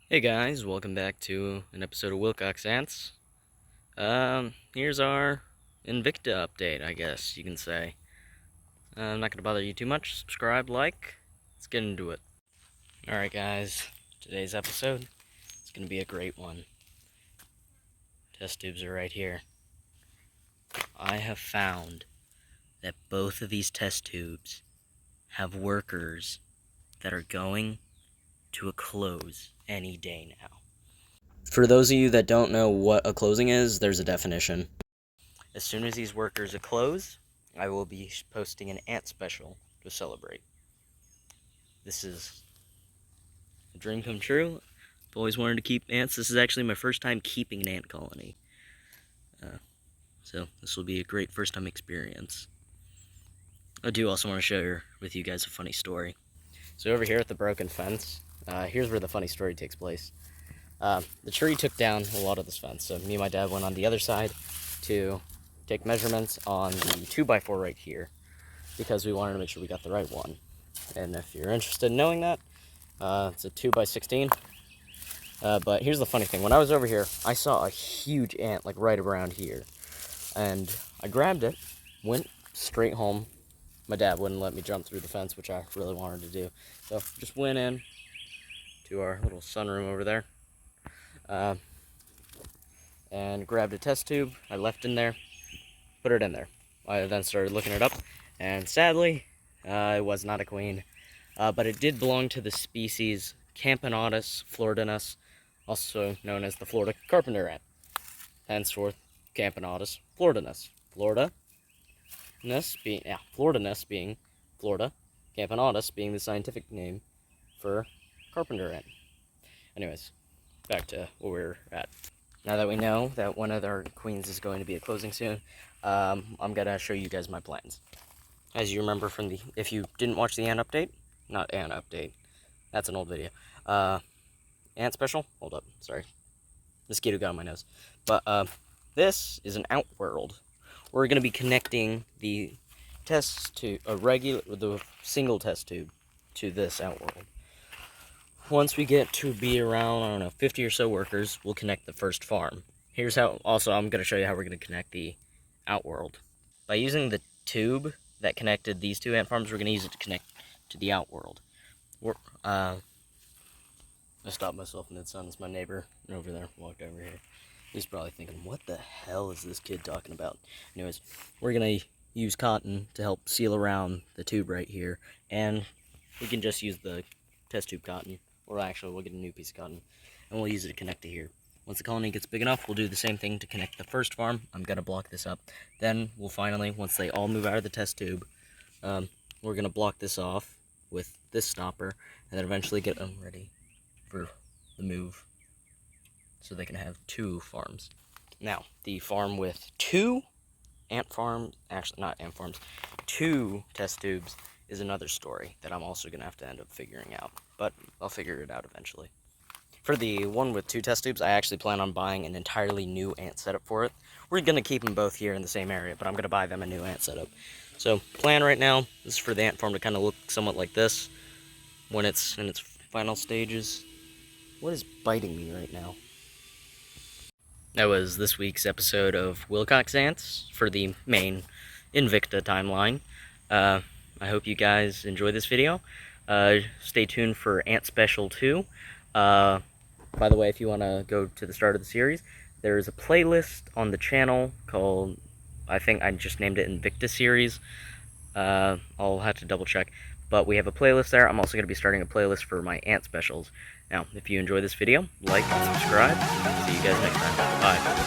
Hey guys, welcome back to an episode of Wilcox Ants. Here's our Invicta update, I guess you can say. I'm not going to bother you too much. Subscribe, like, let's get into it. Alright guys, today's episode is going to be a great one. Test tubes are right here. I have found that both of these test tubes have workers that are going to a close any day now. For those of you that don't know what a closing is, there's a definition. As soon as these workers are closed, I will be posting an ant special to celebrate. This is a dream come true. I've always wanted to keep ants. This is actually my first time keeping an ant colony. So this will be a great first time experience. I do also want to share with you guys a funny story. So over here at the broken fence, here's where the funny story takes place. The tree took down a lot of this fence, so me and my dad went on the other side to take measurements on the 2x4 right here, because we wanted to make sure we got the right one. And if you're interested in knowing that, it's a 2x16. But here's the funny thing. When I was over here, I saw a huge ant, like right around here. And I grabbed it, went straight home. My dad wouldn't let me jump through the fence, which I really wanted to do. So just went in to our little sunroom over there. And grabbed a test tube. I left in there, put it in there. I then started looking it up, and sadly, it was not a queen, but it did belong to the species Camponotus floridinus, also known as the Florida carpenter ant. Henceforth, Camponotus floridinus. Floridinus being Florida, Camponotus being the scientific name for carpenter ant. Anyways, back to where we're at. Now that we know that one of our queens is going to be a closing soon, I'm going to show you guys my plans. As you remember from if you didn't watch the ant update, not ant update, that's an old video, ant special, hold up, sorry, mosquito got on my nose, but this is an outworld. We're going to be connecting the test to the single test tube to this outworld. Once we get to be around, I don't know, 50 or so workers, we'll connect the first farm. Here's how, also, I'm going to show you how we're going to connect the outworld. By using the tube that connected these two ant farms, we're going to use it to connect to the outworld. I stopped myself mid-sentence. My neighbor over there walked over here. He's probably thinking, what the hell is this kid talking about? Anyways, we're going to use cotton to help seal around the tube right here, and we can just use the test tube cotton. Or actually, we'll get a new piece of cotton, and we'll use it to connect to here. Once the colony gets big enough, we'll do the same thing to connect the first farm. I'm going to block this up. Then we'll finally, once they all move out of the test tube, we're going to block this off with this stopper, and then eventually get them ready for the move, so they can have two farms. Now, the farm with two test tubes is another story that I'm also going to have to end up figuring out, but I'll figure it out eventually. For the one with two test tubes, I actually plan on buying an entirely new ant setup for it. We're going to keep them both here in the same area, but I'm going to buy them a new ant setup. So, plan right now, this is for the ant farm to kind of look somewhat like this when it's in its final stages. What is biting me right now? That was this week's episode of Wilcox Ants for the main Invicta timeline. I hope you guys enjoy this video. Stay tuned for Ant Special 2. By the way, if you want to go to the start of the series, there's a playlist on the channel called, I think I just named it Invicta Series. I'll have to double check. But we have a playlist there. I'm also going to be starting a playlist for my ant specials. Now, if you enjoy this video, like and subscribe. See you guys next time. Bye.